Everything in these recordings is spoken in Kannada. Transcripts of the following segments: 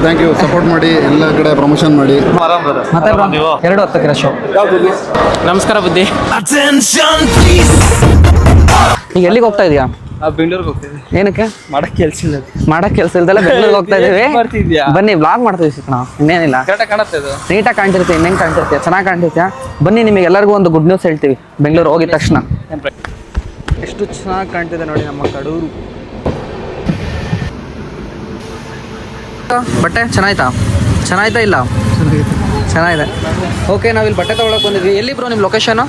Thank you. ಸಪೋರ್ಟ್ ಮಾಡಿ, ಎಲ್ಲ ಕಡೆ ಪ್ರಮೋಷನ್ ಮಾಡಿ. ಮತ್ತೆ ಬ್ರೋ 2:10 ಶೋ. ನಮಸ್ಕಾರ ಬುದ್ಧಿ. ಈಗ ಎಲ್ಲಿಗೆ ಹೋಗ್ತಾ ಇದೀಯಾ? ಬೆಂಗಳೂರಿಗೆ ಹೋಗ್ತಿದ್ವಿ. ಏನಕ್ಕೆ? ಮಾಡಕ್ ಕೆಲ್ಸ ಇಲ್ಲ. ಮಾಡಕ್ ಕೆಲಸ ಇಲ್ದಲ್ಲ ಬೆಂಗಳೂರಿಗೆ ಹೋಗ್ತಾ ಇದೀವಿ. ಮಾಡ್ತಿದ್ಯಾ? ಬನ್ನಿ ಬ್ಲಾಗ್ ಮಾಡ್ತೀವಿ ಸಿಕ್ಕ ನಾವು. ಇನ್ನೇನಿಲ್ಲ, ಕರೆಕ್ಟಾಗಿ ಕಾಣುತ್ತೆ ಅದು. ನೀಟಾಗಿ ಕಾಣ್ತಿರ್ತೀವಿ. ಇನ್ನೇನು ಕಾಣ್ತಿರ್ತೀಯ? ಚೆನ್ನಾಗಿ ಕಾಣ್ತಿರ್ತೀಯ. ಬನ್ನಿ, ನಿಮಗೆ ಎಲ್ಲರಿಗೂ ಒಂದು ಗುಡ್ ನ್ಯೂಸ್ ಹೇಳ್ತೀವಿ. ಬೆಂಗಳೂರು ಹೋಗಿದ ತಕ್ಷಣ ಎಷ್ಟು ಚೆನ್ನಾಗಿ ಕಾಣ್ತಿದೆ ನೋಡಿ ನಮ್ಮ ಕಡೂರು. ಬಟ್ಟೆ ಚೆನ್ನಾಯ್ತಾ ಇಲ್ಲ? ಚೆನ್ನಾಗಿದೆ. ಓಕೆ, ನಾವಿಲ್ಲಿ ಬಟ್ಟೆ ತೊಗೊಳಕ್ಕೆ ಬಂದಿದ್ವಿ. ಎಲ್ಲಿ ಬ್ರೋ ನಿಮ್ಮ ಲೊಕೇಶನು?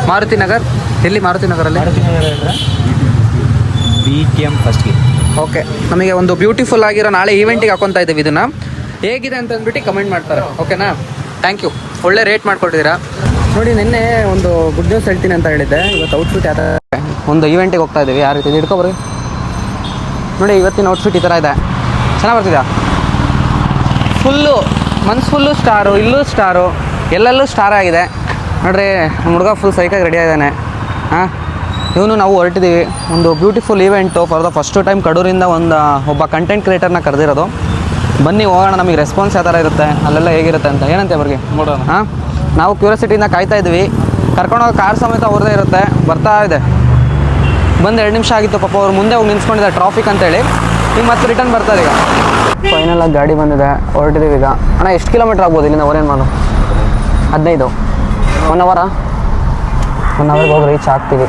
ಮಾರುತಿ ನಗರ್. ಎಲ್ಲಿ ಮಾರುತಿ ನಗರಲ್ಲಿ? BTM first. ಓಕೆ, ನಮಗೆ ಒಂದು ಬ್ಯೂಟಿಫುಲ್ ಆಗಿರೋ ನಾಳೆ ಈವೆಂಟಿಗೆ ಹಾಕೊತಾ ಇದ್ದೀವಿ. ಇದನ್ನು ಹೇಗಿದೆ ಅಂತ ಅಂದ್ಬಿಟ್ಟು ಕಮೆಂಟ್ ಮಾಡ್ತಾರೆ. ಓಕೆನಾ? Thank you. ಒಳ್ಳೆ ರೇಟ್ ಮಾಡ್ಕೊಟ್ಟಿದ್ದೀರಾ ನೋಡಿ. ನಿನ್ನೆ ಒಂದು ಗುಡ್ ನ್ಯೂಸ್ ಹೇಳ್ತೀನಿ ಅಂತ ಹೇಳಿದ್ದೆ. ಇವತ್ತು ಔಟ್ಫಿಟ್ ಯಾವ ಒಂದು ಈವೆಂಟಿಗೆ ಹೋಗ್ತಾ ಇದ್ದೀವಿ. ಯಾವ ರೀತಿ ಹಿಡ್ಕೊಬರ್ರಿ ನೋಡಿ. ಇವತ್ತಿನ ಔಟ್ಫಿಟ್ ಈ ಥರ ಇದೆ. ಚೆನ್ನಾಗಿ ಬರ್ತಿದ್ಯಾ? ಫುಲ್ಲು ಸ್ಟಾರು, ಇಲ್ಲೂ ಸ್ಟಾರು, ಎಲ್ಲೆಲ್ಲೂ ಸ್ಟಾರ್ ಆಗಿದೆ ನೋಡ್ರಿ. ನಮ್ಮ ಹುಡುಗ ಫುಲ್ ಸೈಕಾಗಿ ರೆಡಿ ಆಗಿದ್ದಾನೆ. ಹಾಂ, ಇವನು ನಾವು ಹೊರಟಿದ್ದೀವಿ. ಒಂದು beautiful event for the first time ಕಡೂರಿಂದ ಒಬ್ಬ ಕಂಟೆಂಟ್ ಕ್ರಿಯೇಟರ್ನ ಕರೆದಿರೋದು. ಬನ್ನಿ ಹೋಗೋಣ, ನಮಗೆ ರೆಸ್ಪಾನ್ಸ್ ಯಾವ ಥರ ಇರುತ್ತೆ, ಅಲ್ಲೆಲ್ಲ ಹೇಗಿರುತ್ತೆ ಅಂತ. ಏನಂತೆ ಅವ್ರಿಗೆ ನೋಡೋಣ. ಹಾಂ, ನಾವು ಕ್ಯೂರಿಯಾಸಿಟಿಯಿಂದ ಕಾಯ್ತಾ ಇದ್ವಿ. ಕರ್ಕೊಂಡೋಗಿ ಕಾರ್ ಸಮೇತ ಅವ್ರದ್ದೇ ಇರುತ್ತೆ. ಬರ್ತಾ ಇದೆ. ಬಂದು 2 ನಿಮಿಷ ಆಗಿತ್ತು ಪಾಪ. ಅವ್ರು ಮುಂದೆ ಹೋಗಿ ನಿಂತ್ಕೊಂಡಿದ್ದಾರೆ ಟ್ರಾಫಿಕ್ ಅಂತೇಳಿ. ಈಗ ಮತ್ತೆ ರಿಟರ್ನ್ ಬರ್ತಾರೆ. ಈಗ ಫೈನಲಾಗಿ ಗಾಡಿ ಬಂದಿದೆ, ಹೊರಟಿದ್ದೀವಿ ಈಗ. ಅಣ್ಣ ಎಷ್ಟು ಕಿಲೋಮೀಟ್ರ್ ಆಗ್ಬೋದು ಇಲ್ಲಿಂದ? ಓರೇನು ಮಾಡು 15 1 ಅವರ್ಗೆ ಹೋಗಿ ರೀಚ್ ಆಗ್ತೀವಿ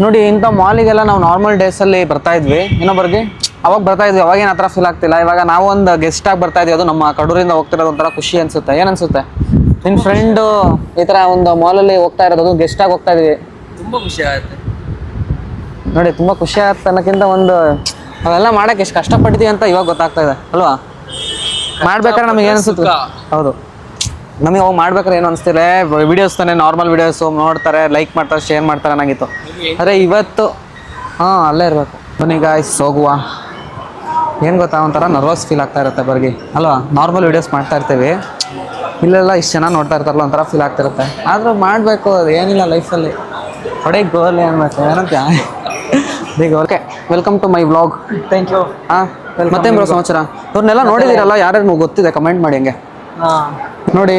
ನೋಡಿ. ಇಂಥ ಮಾಲಿಗೆಲ್ಲ ನಾವು ನಾರ್ಮಲ್ ಡೇಸಲ್ಲಿ ಬರ್ತಾಯಿದ್ವಿ. ಇನ್ನೊಬ್ಬರಿಗೆ ಅವಾಗ ಬರ್ತಾಯಿದ್ವಿ. ಅವಾಗೇನು ಆ ಥರ ಫೀಲ್ ಆಗ್ತಿಲ್ಲ. ಇವಾಗ ನಾವು ಒಂದು ಗೆಸ್ಟಾಗಿ ಬರ್ತಾಯಿದ್ವಿ. ಅದು ನಮ್ಮ ಕಡೂರಿಂದ ಹೋಗ್ತಿರೋದು ಒಂಥರ ಖುಷಿ ಅನಿಸುತ್ತೆ. ಏನು ಅನಿಸುತ್ತೆ? ನಿನ್ನ ಫ್ರೆಂಡು ಈ ಥರ ಒಂದು ಮಾಲಲ್ಲಿ ಹೋಗ್ತಾ ಇರೋದು, ಅದು ಗೆಸ್ಟಾಗಿ ಹೋಗ್ತಾ ಇದ್ವಿ. ತುಂಬ ಖುಷಿ ಆಗುತ್ತೆ ನೋಡಿ. ತುಂಬ ಖುಷಿ ಆಗುತ್ತೆ ಅನ್ನೋಕ್ಕಿಂತ ಒಂದು ಅವೆಲ್ಲ ಮಾಡೋಕ್ಕೆ ಎಷ್ಟು ಕಷ್ಟಪಡ್ತೀವಿ ಅಂತ ಇವಾಗ ಗೊತ್ತಾಗ್ತಾ ಇದೆ ಅಲ್ವಾ? ಮಾಡ್ಬೇಕಾದ್ರೆ ನಮಗೆ ಏನು ಅನಿಸುತ್ತೆ? ಹೌದು, ನಮಗೆ ಅವಾಗ ಮಾಡ್ಬೇಕಾದ್ರೆ ಏನು ಅನಿಸ್ತಿಲ್ಲ. ವೀಡಿಯೋಸ್ ತಾನೆ, ನಾರ್ಮಲ್ ವೀಡಿಯೋಸು ನೋಡ್ತಾರೆ, ಲೈಕ್ ಮಾಡ್ತಾರೆ, ಶೇರ್ ಮಾಡ್ತಾರೆ ಅನ್ನಂಗಿತ್ತು. ಆದರೆ ಇವತ್ತು ಅಲ್ಲೇ ಇರಬೇಕು. ಬನ್ನಿ ಗಾಯ್ಸ್ ಹೋಗುವ. ಏನು ಗೊತ್ತಾ, ಒಂಥರ ನರ್ವಸ್ ಫೀಲ್ ಆಗ್ತಾ ಇರುತ್ತೆ ಬರ್ಗಿ ಅಲ್ವಾ? ನಾರ್ಮಲ್ ವೀಡಿಯೋಸ್ ಮಾಡ್ತಾ ಇರ್ತೀವಿ, ಇಲ್ಲೆಲ್ಲ ಇಷ್ಟು ಜನ ನೋಡ್ತಾ ಇರ್ತಾರಲ್ಲ, ಒಂಥರ ಫೀಲ್ ಆಗ್ತಿರುತ್ತೆ. ಆದರೂ ಮಾಡಬೇಕು, ಅದು ಏನಿಲ್ಲ ಲೈಫಲ್ಲಿ. ಹೊಡೆ ಗೋಲ್ ಅನ್ಬೇಕು ಏನಂತ. Okay, welcome to my vlog. Thank you. ಹಾಂ, ಮತ್ತೆ ಬ್ರೋ ಸಮಾಚಾರ? ಅವ್ರನ್ನೆಲ್ಲ ನೋಡಿದ್ದೀರಲ್ಲ, ಯಾರ್ಯಾರು ಗೊತ್ತಿದೆ ಕಮೆಂಟ್ ಮಾಡಿ. ಹಂಗೆ ನೋಡಿ,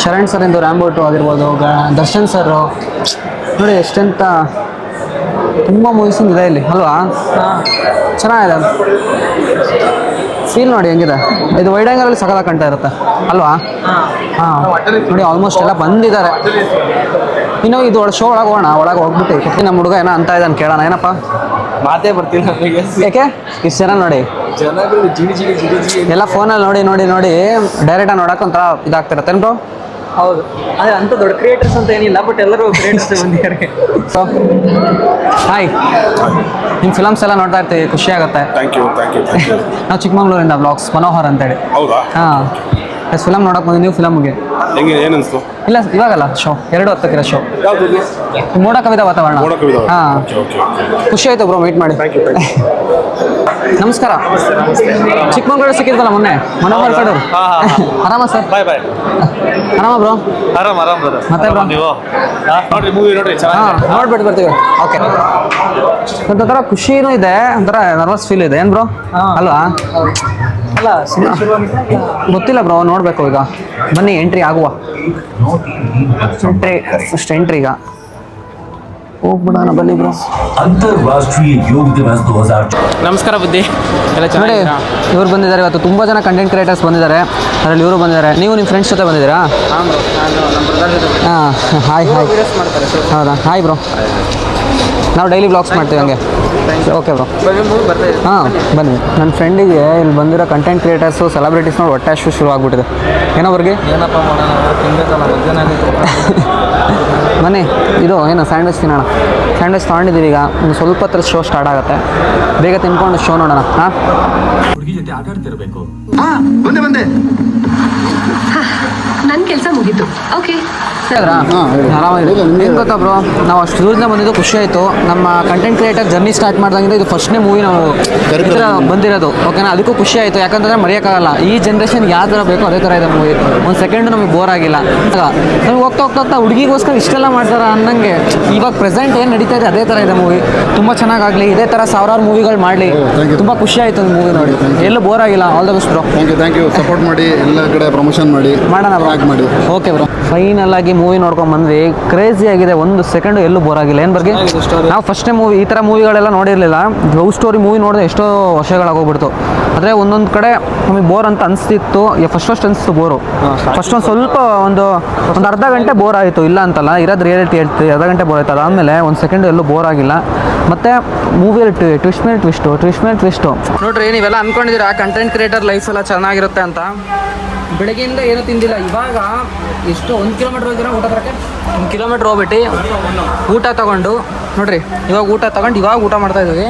ಶರಣ್ ಸರಿಂದು ರ್ಯಾಂಬೋಟು ಆಗಿರ್ಬೋದು, ದರ್ಶನ್ ಸರು ನೋಡಿ, ಎಷ್ಟೆಂತ ತುಂಬ ಮೂವೀಸಿಂದ ಇದೆ ಇಲ್ಲಿ ಅಲ್ವಾ? ಚೆನ್ನಾಗಿದೆ ಫೀಲ್ ನೋಡಿ ಹೆಂಗಿದೆ. ಇದು ವೈಡ್ ಆ್ಯಂಗಲಲ್ಲಿ ಸಕಲ ಕಾಣ್ತಾ ಇರುತ್ತೆ ಅಲ್ವಾ? ಹಾಂ ನೋಡಿ, ಆಲ್ಮೋಸ್ಟ್ ಎಲ್ಲ ಬಂದಿದ್ದಾರೆ. ಇನ್ನು ಇದು ಶೋ ಒಳಗೆ ಹೋಗೋಣ. ಒಳಗೆ ಹೋಗ್ಬಿಟ್ಟು ನಮ್ಮ ಹುಡುಗ ಏನೋ ಅಂತ ಇದ್ದಾನೆ, ಕೇಳೋಣ. ಏನಪ್ಪ ಮಾತೇ ಬರ್ತಿಲ್ಲ ನನಗೆ. ಯಾಕೆ ಇಷ್ಟು ಜನ ನೋಡಿ, ಜನಗಳು ಜಿಡಿ ಎಲ್ಲ ಫೋನಲ್ಲಿ ನೋಡಿ ಡೈರೆಕ್ಟಾಗಿ ನೋಡೋಕೆ ಒಂಥರ ಇದಾಗ್ತಿರತ್ತೆ ಬ್ರೋ. ಹೌದು, ಆದರೆ ಅಂಥ ದೊಡ್ಡ ಕ್ರಿಯೇಟರ್ಸ್ ಅಂತ ಏನಿಲ್ಲ, ಬಟ್ ಎಲ್ಲರೂ ಕ್ರಿಯೇಟರ್ಸ್ ಬಂದಿದ್ದಾರೆ. ಸೊ ಹಾಯ್, ನಿಮ್ಮ ಫಿಲಮ್ಸ್ ಎಲ್ಲ ನೋಡ್ತಾ ಇರ್ತೀವಿ, ಖುಷಿ ಆಗುತ್ತೆ. Thank you. ನಾವು ಚಿಕ್ಕಮಂಗ್ಳೂರಿಂದ ಬ್ಲಾಗ್ಸ್ ಮನೋಹರ್ ಅಂತೇಳಿ. ಹೌದಾ? ಹಾಂ, ಫಿಲಮ್ ನೋಡೋಕೆ ಬಂದು ನೀವು ಫಿಲಮ್ಗೆ ಹೆಂಗೆ, ಏನು ಅನಿಸ್ತು? ಇಲ್ಲ ಇವಾಗಲ್ಲ, ಶೋ 2:10 ಶೋ. ಮೋಡ ಕವಿತಾ ವಾತಾವರಣ. ಹಾಂ, ಖುಷಿ ಆಯಿತು ಬ್ರೋ ಮೀಟ್ ಮಾಡಿ. ನಮಸ್ಕಾರ. ಚಿಕ್ಕಮಂಗ್ಳೂರು ಸಿಕ್ಕಿದ್ದಲ್ಲ ಮೊನ್ನೆ, ಮನೋಹರ್ ಕಡೂರು. ಆರಾಮ ಸರ್? ಬಾಯ್ ಬಾಯ್. ಆರಾಮ ಬ್ರೋ? ಆರಾಮ್ ಬ್ರದರ್. ಮತ್ತೆ ಬ್ರೋ ನೀವು ನೋಡ್ರಿ ಮೂವಿ ನೋಡ್ರಿ, ಚೆನ್ನಾಗಿದೆ. ನೋಡ್ಬಿಟ್ಟು ಬರ್ತೀವಿ. ಓಕೆ, ಒಂಥರ ಖುಷಿನೂ ಇದೆ, ಒಂಥರ ನರ್ವಸ್ ಫೀಲ್ ಇದೆ. ಏನು ಬ್ರೋ ಅಲ್ವಾ? ಅಲ್ಲ, ಗೊತ್ತಿಲ್ಲ ಬ್ರೋ, ನೋಡಬೇಕು ಈಗ. ಬನ್ನಿ ಎಂಟ್ರಿ ಆಗುವ. ಫಸ್ಟ್ ಎಂಟ್ರಿ ಈಗ ಹೋಗ್ಬಿಡೋಣ. ಬನ್ನಿ ಬ್ರೋ. ಅಂತಾರಾಷ್ಟ್ರೀಯ ಯೋಗ ದಿವಸ 2000. ನಮಸ್ಕಾರ ಬುದ್ಧಿ. ಎಲ್ಲ ನೋಡಿ, ಚೆನ್ನಾಗಿ ಇವ್ರು ಬಂದಿದ್ದಾರೆ ಇವತ್ತು. ತುಂಬ ಜನ ಕಂಟೆಂಟ್ ಕ್ರಿಯೇಟರ್ಸ್ ಬಂದಿದ್ದಾರೆ. ಅದರಲ್ಲಿ ಇವರು ಬಂದಿದ್ದಾರೆ. ನೀವು ನಿಮ್ಮ ಫ್ರೆಂಡ್ಸ್ ಜೊತೆ ಬಂದಿದ್ದೀರಾ? ಹಾಂ ಬ್ರೋ, ನಾನು ನಮ್ಮ ಬ್ರದರ್ ಜೊತೆ. ಹಾಂ, ಹಾಯ್ ವೀಡಿಯೋಸ್ ಮಾಡ್ತಾರೆ. ಹೌದಾ? Hi bro. ನಾವು ಡೈಲಿ ಬ್ಲಾಗ್ಸ್ ಮಾಡ್ತೀವಿ ಹಂಗೆ. Okay bro. ಮೂವಿ ಬರ್ತಾ ಇದೆ. ಹಾಂ ಬನ್ನಿ. ನನ್ನ ಫ್ರೆಂಡಿಗೆ ಇಲ್ಲಿ ಬಂದಿರೋ ಕಂಟೆಂಟ್ ಕ್ರಿಯೇಟರ್ಸು, ಸೆಲೆಬ್ರಿಟೀಸ್ ನೋಡಿ ಹೊಟ್ಟೆ ಅಷ್ಟು ಶುರು ಆಗ್ಬಿಟ್ಟಿದೆ. ಏನೋ ಅವ್ರಿಗೆ ಏನಪ್ಪ ಮಾಡೋಣ, ತಿನ್ಬೇಕಲ್ಲ, ಬನ್ನಿ. ಇದು ಏನು ಸ್ಯಾಂಡ್ವಿಚ್ ತಿನ್ನೋಣ. ಸ್ಯಾಂಡ್ವಿಚ್ ತೊಗೊಂಡಿದ್ದೀವಿ. ಈಗ ಒಂದು ಸ್ವಲ್ಪ ಹತ್ರ ಶೋ ಸ್ಟಾರ್ಟ್ ಆಗುತ್ತೆ. ಬೇಗ ತಿನ್ಕೊಂಡು ಶೋ ನೋಡೋಣ. ಹಾಂ, ಹುಡುಗಿ ಜೊತೆ ಆಟ ಆಡ್ತಿರ್ಬೇಕು. ಬಂದೆ ನನ್ನ ಕೆಲಸ ಮುಗೀತು. ಓಕೆ. ಹಾಂ, ಹೇಳಿ. ಆರಾಮಾಗಿದೆ. ಇಲ್ಲ, ನಿಮ್ಗೆ ಏನು ಗೊತ್ತಾ ಬ್ರೋ, ನಾವು ಅಷ್ಟು ದೂರದಿಂದ ಬಂದಿದ್ದು ಖುಷಿ ಆಯಿತು. ನಮ್ಮ ಕಂಟೆಂಟ್ ಕ್ರಿಯೇಟರ್ ಜರ್ನಿ ಸ್ಟಾರ್ಟ್ ಮಾಡ್ದಂಗಿಂದ ಇದು ಫಸ್ಟ್ನೇ ಮೂವಿ ನಾವು ಈ ಥರ ಬಂದಿರೋದು. ಓಕೆನಾ, ಅದಕ್ಕೂ ಖುಷಿ ಆಯಿತು. ಯಾಕಂತಂದರೆ ಮರೆಯೋಕ್ಕಾಗಲ್ಲ. ಈ ಜನ್ರೇಷನ್ ಯಾವ ಥರ ಬೇಕೋ ಅದೇ ಥರ ಇದೆ ಮೂವಿ. ಒಂದು ಸೆಕೆಂಡು ನಮಗೆ ಬೋರ್ ಆಗಿಲ್ಲ. ನಮಗೆ ಹೋಗ್ತಾ ಹುಡುಗಿಗೋಸ್ಕರ ಇಷ್ಟೆಲ್ಲ ಮಾಡ್ತಾರೆ ಅನ್ನಂಗೆ ಇವಾಗ ಪ್ರೆಸೆಂಟ್ ಏನು ನಡೀತಾ ಇದೆ ಅದೇ ಥರ ಇದೆ ಮೂವಿ. ತುಂಬ ಚೆನ್ನಾಗಾಗಲಿ, ಇದೇ ಥರ ಸಾವಿರಾರು ಮೂವಿಗಳು ಮಾಡಲಿ. thank you. ತುಂಬ ಖುಷಿ ಆಯಿತು ಮೂವಿ ನೋಡಿ. ಎಲ್ಲೂ ಬೋರ್ ಆಗಿಲ್ಲ. All the best bro. Thank you support ಮಾಡಿ, ಎಲ್ಲ ಕಡೆ ಪ್ರಮೋಷನ್ ಮಾಡಿ, ಮಾಡೋಣ ಬ್ರೋ. ಟ್ಯಾಗ್ ಮಾಡಿ. Okay bro. ಫೈನಲ್ ಆಗಿ ಮೂವಿ ನೋಡ್ಕೊಂಡು ಬಂದ್ವಿ. ಕ್ರೇಜಿ ಆಗಿದೆ, ಒಂದು ಸೆಕೆಂಡು ಎಲ್ಲೂ ಬೋರ್ ಆಗಿಲ್ಲ. ಏನು ಬಗ್ಗೆ ನಾವು ಫಸ್ಟೇ ಮೂವಿ ಈ ಥರ ಮೂವಿಗಳೆಲ್ಲ ನೋಡಿರಲಿಲ್ಲ. ಲವ್ ಸ್ಟೋರಿ ಮೂವಿ ನೋಡಿದ್ರೆ ಎಷ್ಟೋ ವರ್ಷಗಳಾಗೋಗ್ಬಿಡ್ತು. ಆದರೆ ಒಂದೊಂದು ಕಡೆ ನಮಗೆ ಬೋರ್ ಅಂತ ಅನಿಸ್ತಿತ್ತು. ಫಸ್ಟ್ ಅನಿಸ್ತು ಬೋರು. ಫಸ್ಟ್ ಒಂದು ಸ್ವಲ್ಪ ಒಂದು ಅರ್ಧ ಗಂಟೆ ಬೋರ್ ಆಯಿತು, ಇಲ್ಲ ಅಂತಲ್ಲ, ಇರೋದು ರಿಯಾಲಿಟಿ ಹೇಳ್ತೀವಿ. ಅರ್ಧ ಗಂಟೆ ಬೋರ್ ಆಯ್ತು. ಆದಮೇಲೆ ಒಂದು ಸೆಕೆಂಡು ಎಲ್ಲೂ ಬೋರ್ ಆಗಿಲ್ಲ. ಮತ್ತು ಮೂವಿಯಲ್ಲಿ ಟ್ವಿಸ್ಟ್ ಮೇಲೆ ಟ್ವಿಸ್ಟು ನೋಡ್ರಿ. ನೀವೆಲ್ಲ ಅಂದ್ಕೊಂಡಿದ್ದೀರಾ ಕಂಟೆಂಟ್ ಕ್ರಿಯೇಟರ್ ಲೈಫ್ ಎಲ್ಲ ಚೆನ್ನಾಗಿರುತ್ತೆ ಅಂತ. ಬೆಳಗ್ಗೆಯಿಂದ ಏನೂ ತಿಂದಿಲ್ಲ. ಇವಾಗ ಎಷ್ಟು 1 ಕಿಲೋಮೀಟ್ರ್ ಹೋಗಿರೋ ಊಟ ತರಕ್ಕೆ 1 ಕಿಲೋಮೀಟ್ರ್ ಹೋಗ್ಬಿಟ್ಟು ಊಟ ತೊಗೊಂಡು ನೋಡಿರಿ. ಇವಾಗ ಊಟ ತೊಗೊಂಡು ಇವಾಗ ಊಟ ಮಾಡ್ತಾಯಿದ್ದೀವಿ.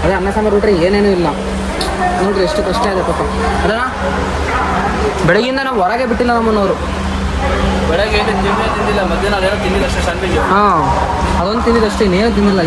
ಅದೇ ಅನ್ನ ಸಾಂಬಾರು ಊಟ ಏನೇನೂ ಇಲ್ಲ ನೋಡಿರಿ. ಎಷ್ಟು ಕಷ್ಟ ಇದೆ ಪಾಪ. ಅದ ಬೆಳಗ್ಗೆಯಿಂದ ನಾವು ಹೊರಗೆ ಬಿಟ್ಟಿಲ್ಲ ನಮ್ಮನ್ನವರು. ಬೆಳಗ್ಗೆ ತಿಂದಿಲ್ಲ, ಮಧ್ಯಾಹ್ನ ಅದೇನೋ ತಿಂದಿಲ್ಲ ಅಷ್ಟೇ. ಹಾಂ, ಅದೊಂದು ತಿಂದಿದ್ದಷ್ಟೇ, ಇನ್ನೇನು ತಿಂದಿಲ್ಲ.